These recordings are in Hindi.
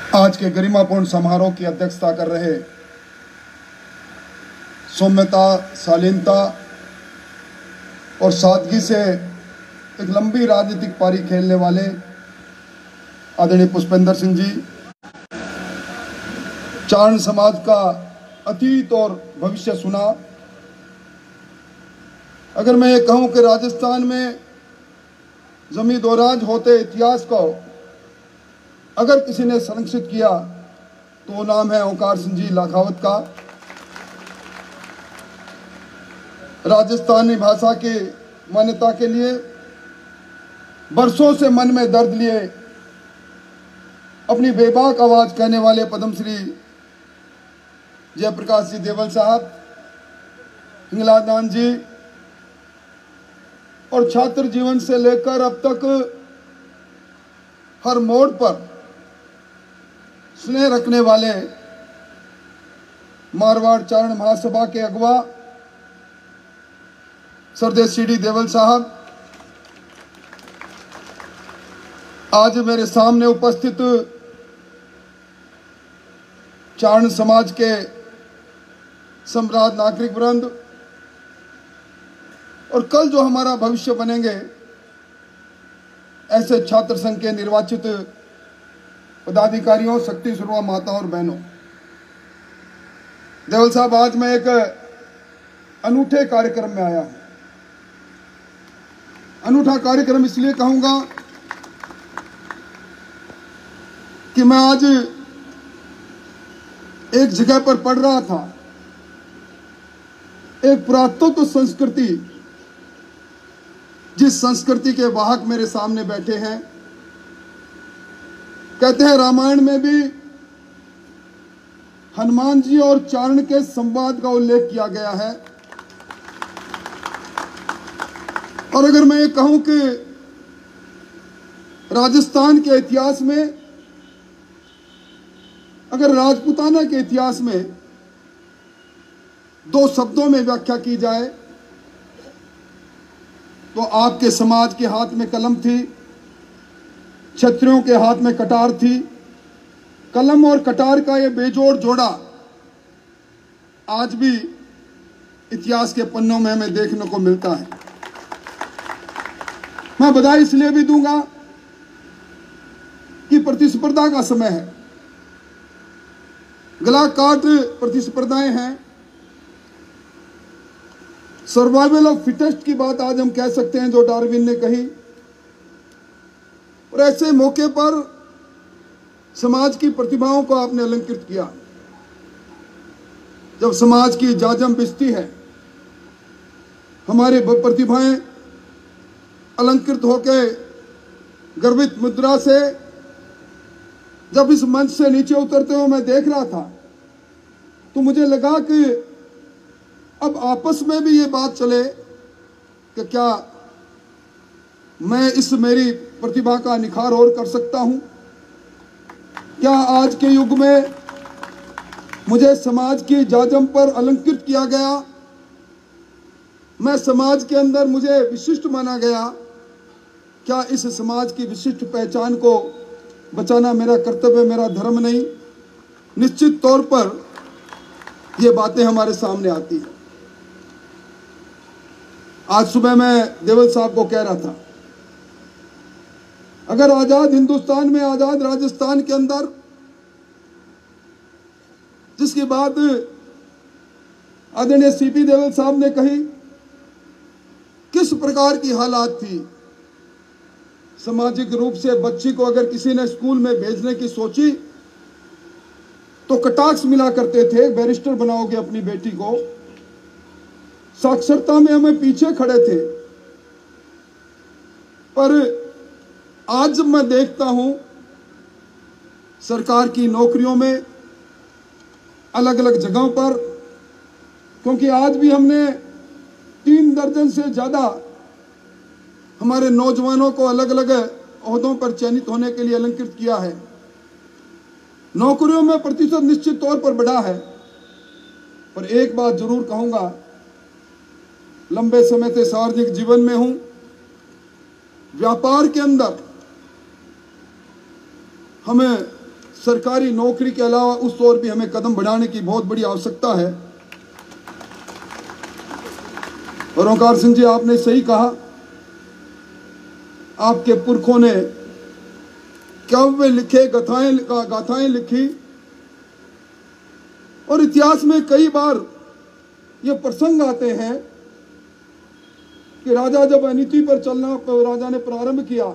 आज के गरिमापूर्ण समारोह की अध्यक्षता कर रहे सौम्यता, शालीनता और सादगी से एक लंबी राजनीतिक पारी खेलने वाले आदरणीय पुष्पेंद्र सिंह जी, चारण समाज का अतीत और भविष्य सुना। अगर मैं ये कहूं कि राजस्थान में जमी दोराज होते इतिहास को अगर किसी ने संरक्षित किया तो वो नाम है ओंकार सिंह जी लाखावत का। राजस्थानी भाषा की मान्यता के लिए बरसों से मन में दर्द लिए अपनी बेबाक आवाज कहने वाले पद्मश्री जयप्रकाश जी देवल साहब, हिंगलादान जी और छात्र जीवन से लेकर अब तक हर मोड़ पर स्नेह रखने वाले मारवाड़ चारण महासभा के अगवा सरदेश सीडी देवल साहब, आज मेरे सामने उपस्थित चारण समाज के सम्राट नागरिक वृंद और कल जो हमारा भविष्य बनेंगे ऐसे छात्र संघ के निर्वाचित पदाधिकारियों, शक्ति स्वरूपा माताओं और बहनों। देवल साहब, आज मैं एक अनूठे कार्यक्रम में आया हूं। अनूठा कार्यक्रम इसलिए कहूंगा कि मैं आज एक जगह पर पढ़ रहा था, एक पुरातत्व संस्कृति, जिस संस्कृति के वाहक मेरे सामने बैठे हैं। कहते हैं रामायण में भी हनुमान जी और चारण के संवाद का उल्लेख किया गया है। और अगर मैं ये कहूं कि राजस्थान के इतिहास में, अगर राजपूताना के इतिहास में दो शब्दों में व्याख्या की जाए तो आपके समाज के हाथ में कलम थी, क्षत्रियों के हाथ में कटार थी। कलम और कटार का ये बेजोड़ जोड़ा आज भी इतिहास के पन्नों में हमें देखने को मिलता है। मैं बधाई इसलिए भी दूंगा कि प्रतिस्पर्धा का समय है, गला काट प्रतिस्पर्धाएं हैं। सर्वाइवल ऑफ फिटेस्ट की बात आज हम कह सकते हैं, जो डार्विन ने कही। और ऐसे मौके पर समाज की प्रतिभाओं को आपने अलंकृत किया। जब समाज की जाजम बिस्ती है, हमारी प्रतिभाएं अलंकृत होकर गर्वित मुद्रा से जब इस मंच से नीचे उतरते हुए मैं देख रहा था, तो मुझे लगा कि अब आपस में भी ये बात चले कि क्या मैं इस मेरी प्रतिभा का निखार और कर सकता हूं। क्या आज के युग में मुझे समाज की जाजम पर अलंकृत किया गया, मैं समाज के अंदर मुझे विशिष्ट माना गया, क्या इस समाज की विशिष्ट पहचान को बचाना मेरा कर्तव्य, मेरा धर्म नहीं? निश्चित तौर पर ये बातें हमारे सामने आती हैं। आज सुबह मैं देवल साहब को कह रहा था, अगर आजाद हिंदुस्तान में, आजाद राजस्थान के अंदर, जिसकी बात आदरणीय सीपी देवल साहब ने कही, किस प्रकार की हालात थी सामाजिक रूप से। बच्ची को अगर किसी ने स्कूल में भेजने की सोची तो कटाक्ष मिला करते थे, बैरिस्टर बनाओगे अपनी बेटी को। साक्षरता में हमें पीछे खड़े थे। पर आज जब मैं देखता हूं सरकार की नौकरियों में, अलग अलग जगहों पर, क्योंकि आज भी हमने 3 दर्जन से ज्यादा हमारे नौजवानों को अलग अलग ओहदों पर चयनित होने के लिए अलंकृत किया है। नौकरियों में प्रतिशत निश्चित तौर पर बढ़ा है। पर एक बात जरूर कहूंगा, लंबे समय से सार्वजनिक जीवन में हूं, व्यापार के अंदर हमें सरकारी नौकरी के अलावा उस ओर भी हमें कदम बढ़ाने की बहुत बड़ी आवश्यकता है। और ओंकार सिंह जी, आपने सही कहा, आपके पुरखों ने काव्य लिखे, गाथाएं लिखी, और इतिहास में कई बार ये प्रसंग आते हैं कि राजा जब अनीति पर चलना राजा ने प्रारंभ किया,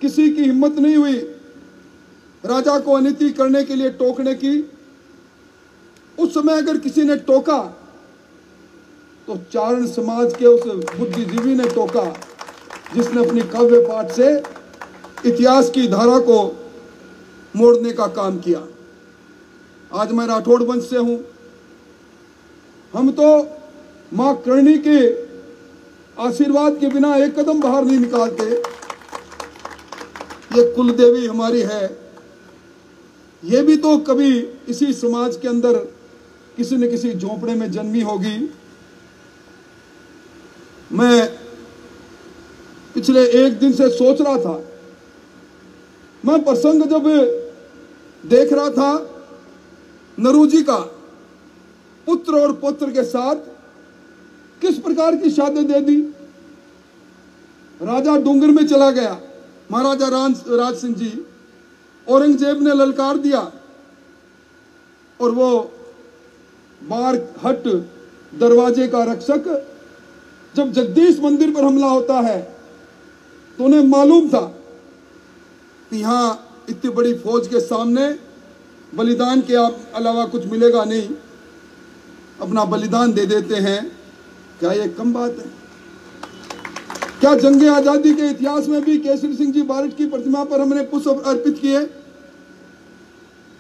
किसी की हिम्मत नहीं हुई राजा को अनीति करने के लिए टोकने की। उस समय अगर किसी ने टोका तो चारण समाज के उस बुद्धिजीवी ने टोका जिसने अपनी काव्य पाठ से इतिहास की धारा को मोड़ने का काम किया। आज मैं राठौड़ वंश से हूं। हम तो मां करणी के आशीर्वाद के बिना एक कदम बाहर नहीं निकालते। ये कुल देवी हमारी है। ये भी तो कभी इसी समाज के अंदर किसी न किसी झोंपड़े में जन्मी होगी। मैं पिछले एक दिन से सोच रहा था, मैं प्रसंग जब देख रहा था नरू जी का पुत्र और पुत्र के साथ किस प्रकार की शादी दे दी। राजा डूंगर में चला गया, महाराजा राज सिंह जी, औरंगजेब ने ललकार दिया और वो बार हट दरवाजे का रक्षक, जब जगदीश मंदिर पर हमला होता है तो उन्हें मालूम था कि यहां इतनी बड़ी फौज के सामने बलिदान के अलावा कुछ मिलेगा नहीं, अपना बलिदान दे देते हैं। क्या ये कम बात है? क्या जंगे आजादी के इतिहास में भी केसरी सिंह जी बारट की प्रतिमा पर हमने पुष्प अर्पित किए?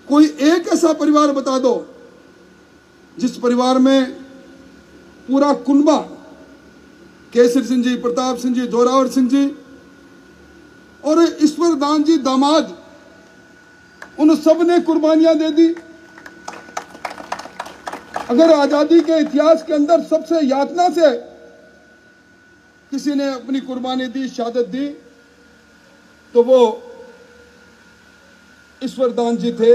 कोई एक ऐसा परिवार बता दो जिस परिवार में पूरा कुनबा, केसरी सिंह जी, प्रताप सिंह जी, जोरावर सिंह जी और ईश्वर दान जी दामाद, उन सब ने कुर्बानियां दे दी। अगर आजादी के इतिहास के अंदर सबसे यातना से किसी ने अपनी कुर्बानी दी, शहादत दी, तो वो ईश्वर दान जी थे।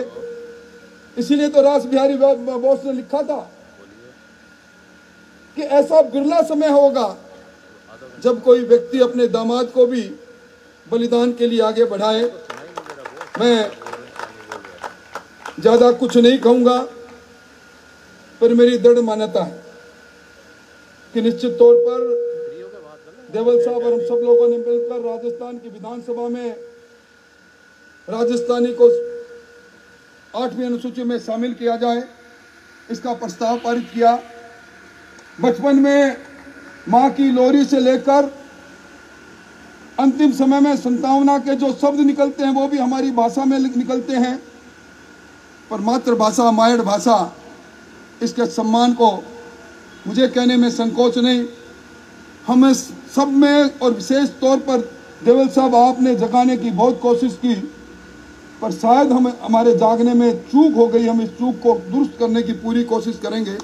इसीलिए तो रास बिहारी बोस ने लिखा था कि ऐसा बिरला समय होगा जब कोई व्यक्ति अपने दामाद को भी बलिदान के लिए आगे बढ़ाए। मैं ज्यादा कुछ नहीं कहूंगा, पर मेरी दृढ़ मान्यता है कि निश्चित तौर पर देवल साहब और हम सब लोगों ने मिलकर राजस्थान की विधानसभा में राजस्थानी को 8वीं अनुसूची में शामिल किया जाए, इसका प्रस्ताव पारित किया। बचपन में मां की लोरी से लेकर अंतिम समय में संतावना के जो शब्द निकलते हैं वो भी हमारी भाषा में निकलते हैं, पर मातृभाषा, मायड़ भाषा, इसके सम्मान को मुझे कहने में संकोच नहीं। हमें सब में और विशेष तौर पर देवल साहब आपने जगाने की बहुत कोशिश की, पर शायद हमारे जागने में चूक हो गई। हम इस चूक को दुरुस्त करने की पूरी कोशिश करेंगे।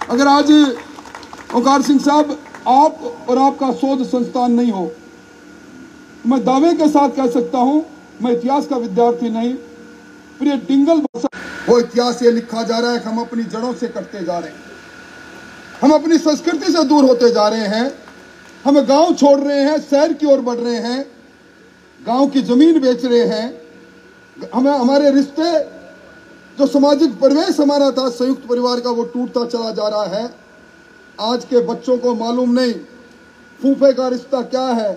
अगर आज ओंकार सिंह साहब आप और आपका शोध संस्थान नहीं हो, मैं दावे के साथ कह सकता हूं, मैं इतिहास का विद्यार्थी नहीं, प्रिय डिंगल भाषा, वो इतिहास ये लिखा जा रहा है कि हम अपनी जड़ों से कटते जा रहे हैं, हम अपनी संस्कृति से दूर होते जा रहे हैं, हम गांव छोड़ रहे हैं, शहर की ओर बढ़ रहे हैं, गांव की जमीन बेच रहे हैं, हमें हमारे रिश्ते, जो सामाजिक परिवेश हमारा था संयुक्त परिवार का, वो टूटता चला जा रहा है। आज के बच्चों को मालूम नहीं फूफे का रिश्ता क्या है,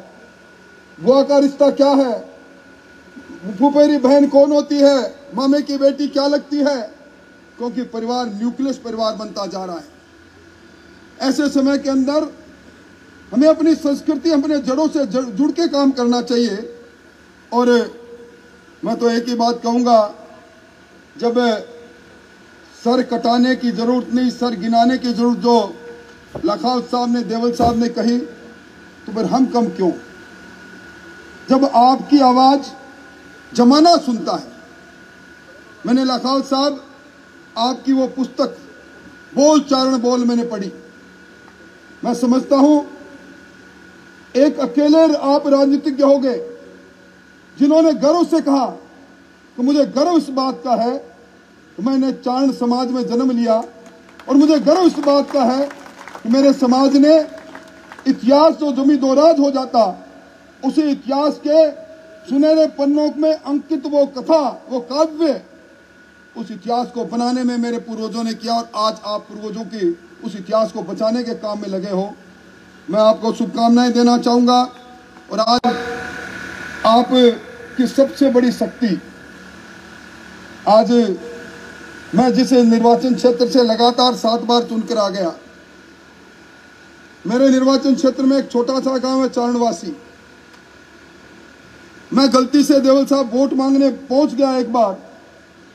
बुआ का रिश्ता क्या है, फूफेरी बहन कौन होती है, मामे की बेटी क्या लगती है, क्योंकि परिवार न्यूक्लियस परिवार बनता जा रहा है। ऐसे समय के अंदर हमें अपनी संस्कृति, अपने जड़ों से जुड़ के काम करना चाहिए। और मैं तो एक ही बात कहूंगा, जब सर कटाने की जरूरत नहीं, सर गिनाने की जरूरत जो लखावत साहब ने, देवल साहब ने कही, तो फिर हम कम क्यों? जब आपकी आवाज जमाना सुनता है। मैंने लखावत साहब आपकी वो पुस्तक बोल चारण बोल मैंने पढ़ी। मैं समझता हूं एक अकेले आप राजनीतिज्ञ हो गए जिन्होंने गर्व से कहा कि मुझे गर्व इस बात का है कि मैंने चारण समाज में जन्म लिया, और मुझे गर्व इस बात का है कि मेरे समाज ने इतिहास जो जमी दोराज हो जाता, उसी इतिहास के सुनहरे पन्नों में अंकित वो कथा, वो काव्य, उस इतिहास को बनाने में मेरे पूर्वजों ने किया, और आज आप पूर्वजों की उस इतिहास को बचाने के काम में लगे हो। मैं आपको शुभकामनाएं देना चाहूँगा। और आज आप की सबसे बड़ी शक्ति, आज मैं जिस निर्वाचन क्षेत्र से लगातार 7 बार चुनकर आ गया, मेरे निर्वाचन क्षेत्र में एक छोटा सा गांव है चारणवासी। मैं गलती से देवल साहब वोट मांगने पहुंच गया, एक बार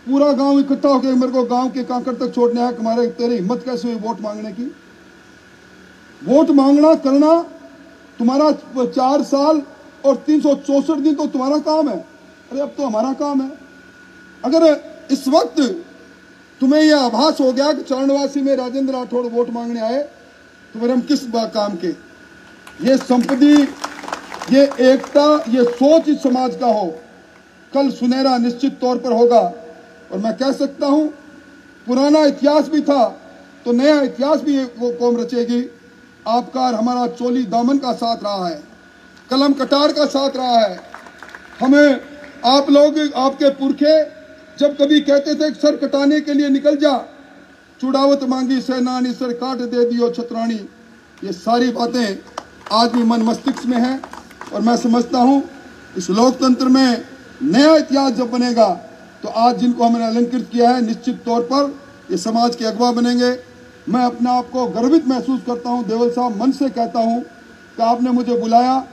पूरा गांव इकट्ठा होकर मेरे को गांव के कांकड़ तक छोड़ने आया। तुम्हारे तेरी हिम्मत कैसे हुई वोट मांगने की? वोट मांगना करना तुम्हारा 4 साल और 364 दिन तो तुम्हारा काम है। अरे अब तो हमारा काम है। अगर इस वक्त तुम्हें यह आभास हो गया कि चारणवासी में राजेंद्र राठौड़ वोट मांगने आए, तो फिर हम किस काम के? ये संपत्ति, ये एकता, ये सोच इस समाज का हो, कल सुनहरा निश्चित तौर पर होगा। और मैं कह सकता हूं, पुराना इतिहास भी था तो नया इतिहास भी वो कौम रचेगी। आपका और हमारा चोली दामन का साथ रहा है, कलम कटार का साथ रहा है। हमें आप लोग, आपके पुरखे जब कभी कहते थे सर कटाने के लिए निकल जा, चुड़ावत मांगी सेनानी सर काट दे दियो छतरानी, ये सारी बातें आज भी मन मस्तिष्क में हैं। और मैं समझता हूं इस लोकतंत्र में नया इतिहास जब बनेगा, तो आज जिनको हमने अलंकृत किया है, निश्चित तौर पर ये समाज के अगवा बनेंगे। मैं अपने आप को गर्वित महसूस करता हूं, देवल साहब, मन से कहता हूं कि आपने मुझे बुलाया।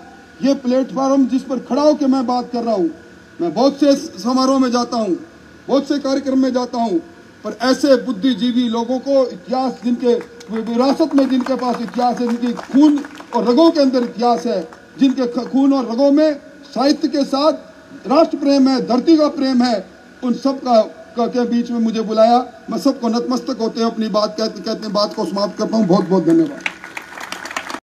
ये प्लेटफॉर्म जिस पर खड़ा होकर मैं बात कर रहा हूं, मैं बहुत से समारोह में जाता हूं, बहुत से कार्यक्रम में जाता हूं, पर ऐसे बुद्धिजीवी लोगों को, इतिहास जिनके विरासत में, जिनके पास इतिहास है, जिनके खून और रगों के अंदर इतिहास है, जिनके खून और रगों में साहित्य के साथ राष्ट्र प्रेम है, धरती का प्रेम है, उन सब का के बीच में मुझे बुलाया। मैं सबको नतमस्तक होते हुए अपनी बात कहते बात को समाप्त करता हूँ। बहुत बहुत धन्यवाद।